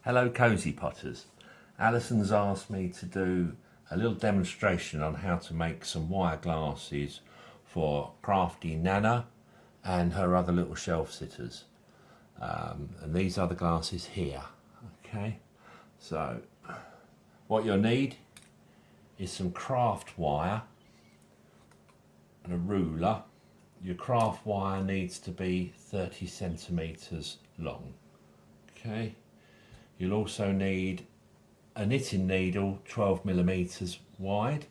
Hello Cozy Potters. Alison's asked me to do a little demonstration on how to make some wire glasses for Crafty Nana and her other little shelf sitters. And these are the glasses here. Okay, so what you'll need is some craft wire and a ruler. Your craft wire needs to be 30 centimeters long. Okay. You'll also need a knitting needle 12 millimeters wide.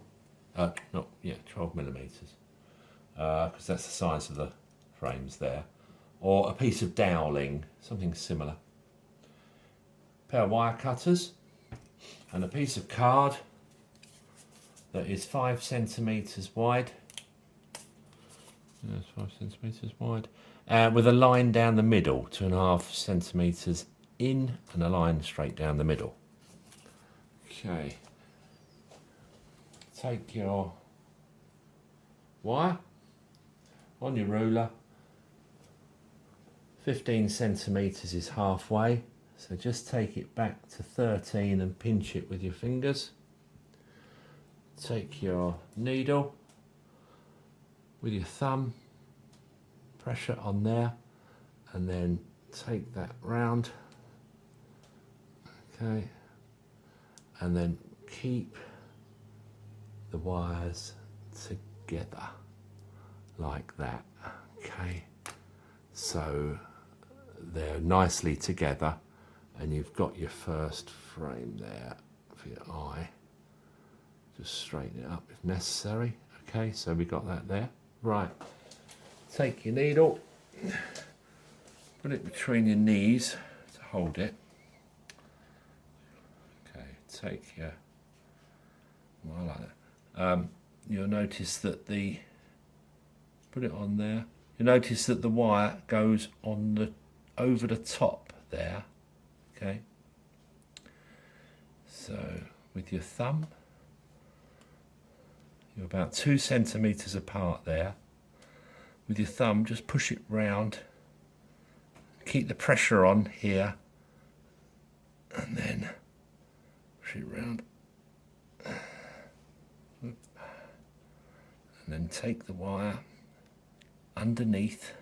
12 millimeters, because that's the size of the frames there. Or a piece of doweling, something similar. A pair of wire cutters and a piece of card that is 5 centimeters wide. Yes, 5 centimeters wide. With a line down the middle, 2.5 centimeters in and a line straight down the middle. Okay, take your wire on your ruler. 15 centimeters is halfway, so just take it back to 13 and pinch it with your fingers. Take your needle with your thumb, pressure on there, and then take that round. Okay, and then keep the wires together like that. Okay, so they're nicely together and you've got your first frame there for your eye. Just straighten it up if necessary. Okay, so we got that there. Right, take your needle, put it between your knees to hold it. Take your, well, I like that. You'll notice that put it on there. You'll notice that the wire goes on over the top there. Okay. So with your thumb, you're about 2 centimeters apart there. With your thumb, just push it round. Keep the pressure on here, and then push it round, and then take the wire underneath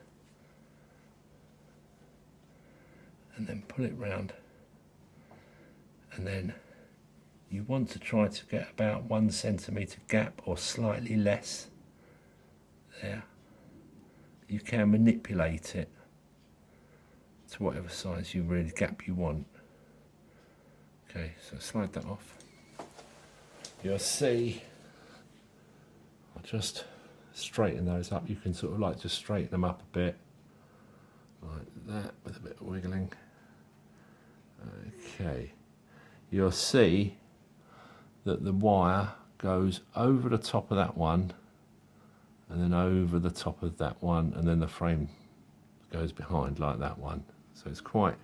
and then pull it round, and then you want to try to get about 1 centimeter gap or slightly less there. You can manipulate it to whatever size gap you want. Okay, so slide that off. You'll see, I'll just straighten those up. You can sort of like just straighten them up a bit, like that, with a bit of wiggling. Okay, you'll see that the wire goes over the top of that one, and then over the top of that one, and then the frame goes behind like that one. So it's quite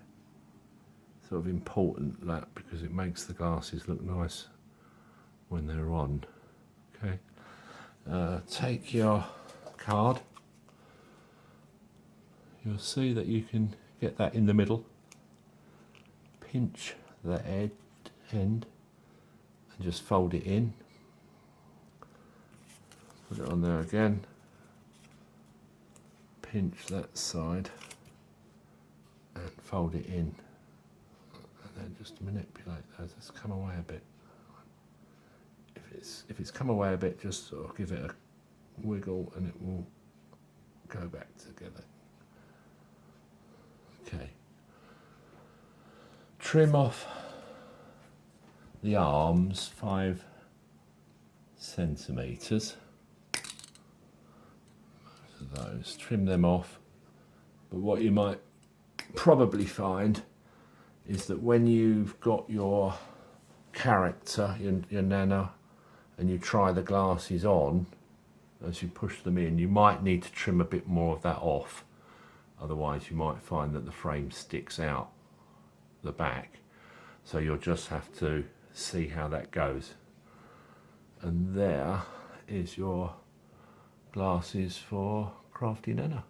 sort of important, that, because it makes the glasses look nice when they're on. Okay, take your card. You'll see that you can get that in the middle. Pinch the end and just fold it in. Put it on there again. Pinch that side and fold it in. And just manipulate those. Let's come away a bit. If it's come away a bit, just sort of give it a wiggle and it will go back together. Okay. Trim off the arms 5 centimeters. Most of those, trim them off. But what you might probably find is that when you've got your character, your Nana, and you try the glasses on, as you push them in, you might need to trim a bit more of that off. Otherwise you might find that the frame sticks out the back. So you'll just have to see how that goes. And there is your glasses for Crafty Nana.